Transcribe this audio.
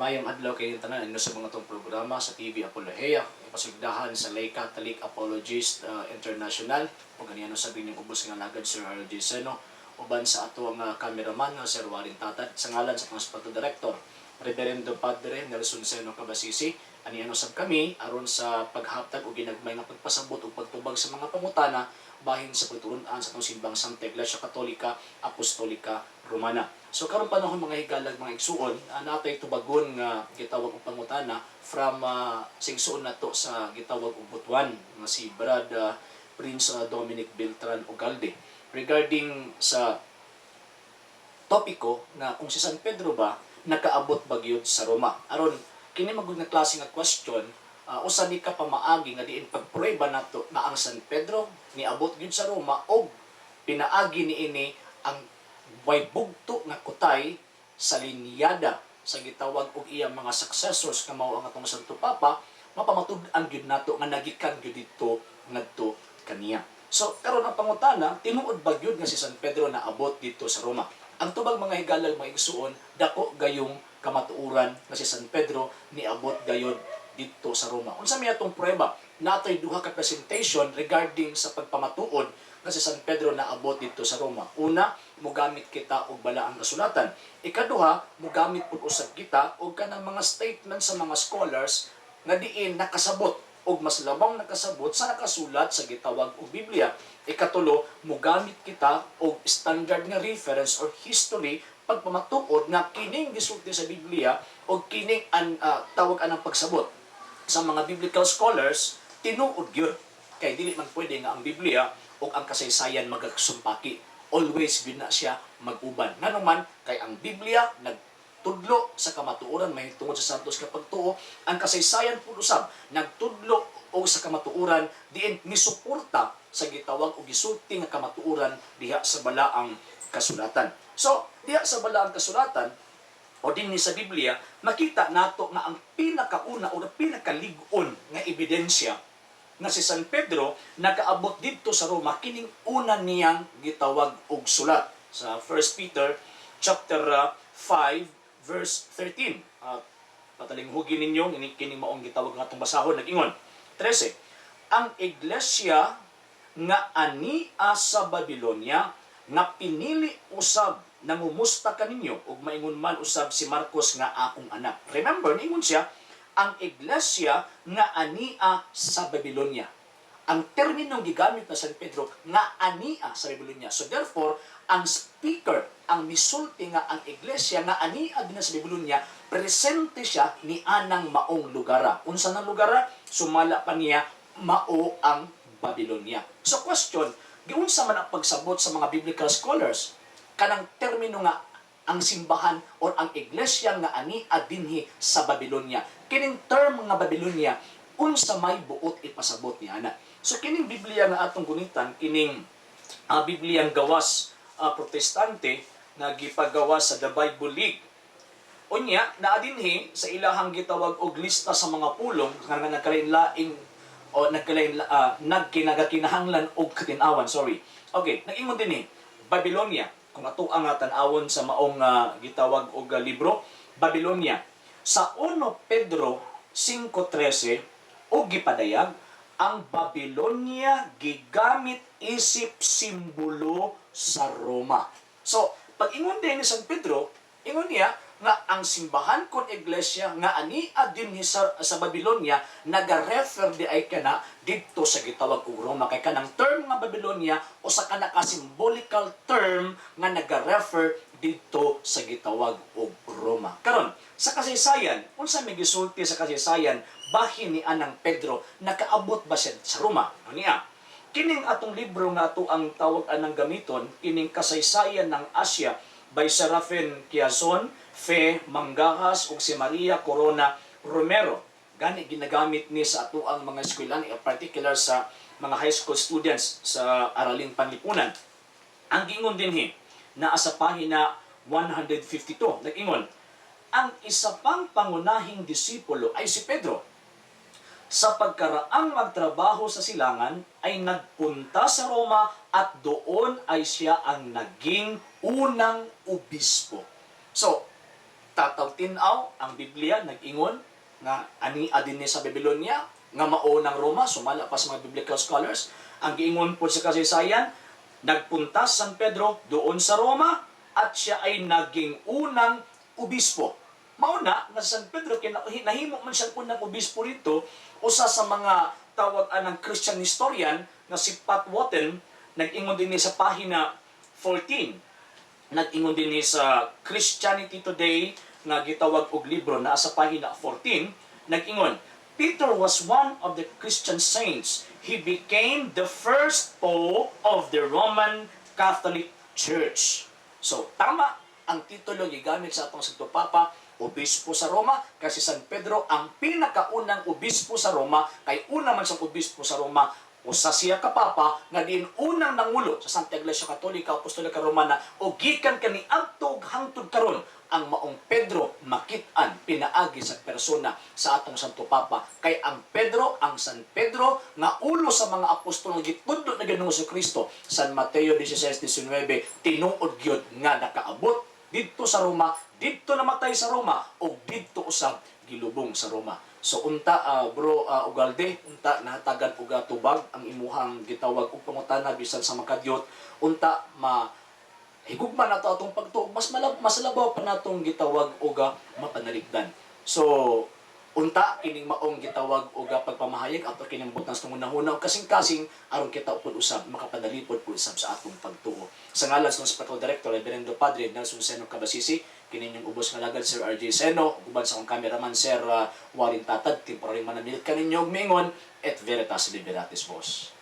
Mayong adlaw kayo tanan ano sa mga tong programa sa TV Apologea, ipasugdahan sa Lay Catholic Apologist International o ganyan sabi ng ubos nga lagad Sir R.J. Seno uban sa ato nga cameraman nga Sir Warin Tatad sa ngalan sa Pangspatu Director Reverendo Padre Nelson Seno Cabasisi ani ano sab kami aron sa paghatag o ginagmay nga pagpasabot o pagtubag sa mga pangutana bahin sa pagturunan sa atong simbang Santa Iglesia Katolika Apostolika Romana. So karon panahon mga higalag mga igsuon, natay tubagon nga gitawag og pangutana from singsuon nato sa gitawag og butuan nga si Brad Prince Dominic Beltran Ugalde regarding sa topiko na kung si San Pedro ba nakaabot ba gyud sa Roma. Aron kini magud nga klase nga question, usa di ka pamaagi nga diin pagprueba nato na ang San Pedro niabot gyud sa Roma og pinaagi niini ang way bugto nga kutay sa linyada sa gitawag og iyang mga successors nga mao ang atong Santo Papa mapamatud-an gyud nato nga nagikan gyud dito ngadto kaniya. So karon ang pangutana, tinuod ba gyud nga si San Pedro naabot dito sa Roma? Ang tubag mga higalag mga igsuon, dako gayong kamatuoran nga si San Pedro niabot gayon dito sa Roma. Unsa may atong prueba? Natay duha ka presentation regarding sa pagpamatuod nga si San Pedro naabot dito sa Roma. Una, mogamit kita og balaang kasulatan. Ikaduha, mogamit pud usab kita og kanang mga statement sa mga scholars nga diin nakasabot og mas labang nakasabot sa nakasulat sa gitawag og Biblia. Ikatulo, mogamit kita og standard nga reference or history pagpamatuod nga kining gisulti sa Biblia o kining tawag anang pagsabot sa mga biblical scholars tinuod gyud kay dili man pwede nga ang Biblia o ang kasaysayan magagsumpaki, always gyud na siya mag-uban nganuman kay ang Biblia nagtudlo sa kamatuoran mahitungod sa santos nga pagtuo, ang kasaysayan pud usab nagtudlo o sa kamatuoran diin misuporta sa gitawag og gisulti nga kamatuoran diha sa balaang kasulatan. So, diha sa balaang kasulatan o dinhi sa Biblia, makita nato nga ang pinakauna o pinakalig-on nga ebidensya nga si San Pedro nakaabot dito sa Roma kining una niyang gitawag og sulat sa 1 Peter chapter 5 verse 13. Patalinghugi ninyo kining maong gitawag nga atong basahon nag-ingon. 13. Ang iglesia nga ania sa Babilonia nga pinili usab nangumusta kaninyo ug maingon man usab si Marcos nga akong anak. Remember, ningon siya, ang iglesia nga ania sa Babilonia. Ang terminong gigamit na San Pedro nga ania sa Babilonia. So therefore, ang speaker, ang misulti nga ang iglesia nga ania din sa Babilonia, presente siya ni anang maong lugara. Unsa nang lugara? Sumala pa niya mao ang Babilonia. So question, giunsa man ang pagsabot sa mga biblical scholars kanang termino nga ang simbahan or ang iglesia nga ania dinhi sa Babilonia. Kining term nga Babilonia unsa may buot ipasabot ni ana. So kining Biblia nga atong gunitan kining Bibliang gawas protestante nga gipagawas sa The Bible League. Unya naa dinhi sa ilahang gitawag og lista sa mga pulong nga nagkalain-laing o nagkinagakinahanglan og katin-awan. Okay, nag-ingon dinhi Babilonia. Kung ato ang tan-awon sa maong gitawag og libro, Babilonia. Sa 1 Pedro 5:13 og gipadayag ang Babilonia gigamit isip simbolo sa Roma. So, pag ingon din ni San Pedro, ingon niya nga ang simbahan kon iglesia nga ania dinhi sa Babilonia naga-refer di ay kana didto sa gitawag og Roma kay kanang term nga Babilonia o sa kana ka symbolical term nga naga-refer didto sa gitawag og Roma. Karon sa kasaysayan, unsa may gisulti sa kasaysayan bahin ni anang Pedro nakaabot ba siya sa Roma? Niya kining atong libro nga ato ang tawag anang gamiton kining kasaysayan ng Asia by Serafin Quezon, Fe Mangajas ug si Maria Corona Romero. Gani ginagamit ni sa ato ang mga eskwelahan, in particular sa mga high school students sa araling panlipunan. Ang gingon dinhi naa sa pahina 152. Nag-ingon, ang isa pang pangunahing disipulo ay si Pedro. Sa pagkaraang magtrabaho sa silangan ay nagpunta sa Roma at doon ay siya ang naging unang obispo. So, Tataw tinaw ang Biblia nag-ingon nga ani adin ni sa Babylonia nga mao ng Roma, sumala pa sa mga biblical scholars. Ang giingon po sa kasaysayan, nagpunta San Pedro doon sa Roma at siya ay naging unang obispo. Mauna nga San Pedro nahimo man siya unang obispo rito, usa sa mga tawag ng Christian historian na si Pat Wotton nag-ingon din sa pahina 14. Nag-ingon din sa Christianity Today nga gitawag og libro na sa pahina 14, nag-ingon, Peter was one of the Christian saints. He became the first pope of the Roman Catholic Church. So, tama ang titulo gigamit sa atong Santo Papa, obispo sa Roma, kasi San Pedro ang pinakaunang obispo sa Roma, kay una man siyang obispo sa Roma, usa siya ka papa nga din unang nangulo sa Santa Iglesia Katolika Apostolika Romana o gikan kani adtog hangtod karon ang maong Pedro makit-an pinaagi sa persona sa atong Santo Papa kay ang Pedro, ang San Pedro nga ulo sa mga apostol nga gitudlo na Ginoong Kristo. San Mateo 16:19 tinuod gyud nga nakaabot didto sa Roma, didto namatay sa Roma o didto usab gilubong sa Roma. So unta bro Ugalde, unta nahatagan og tubag ang imuhang gitawag og pangutana bisan sa makadyot, unta higugma nato atong pagtuog, mas labaw pa natong gitawag og mapanaligdan. So unta kining maong gitawag og pagpamahayag ato kining butang sa hunahuna og kasing-kasing aron kita upod usab makapadalipod pud usab sa atong pagtuo. Sa ngalan sa Spiritual Director Reverendo Padre Nelson Seno Cabasisi, kining yung ubos nga lagad Sir RJ Seno, uban sa akong cameraman Sir Warin Tatad, temporary manamilit kaninyo og mingon et veritas liberatis vos.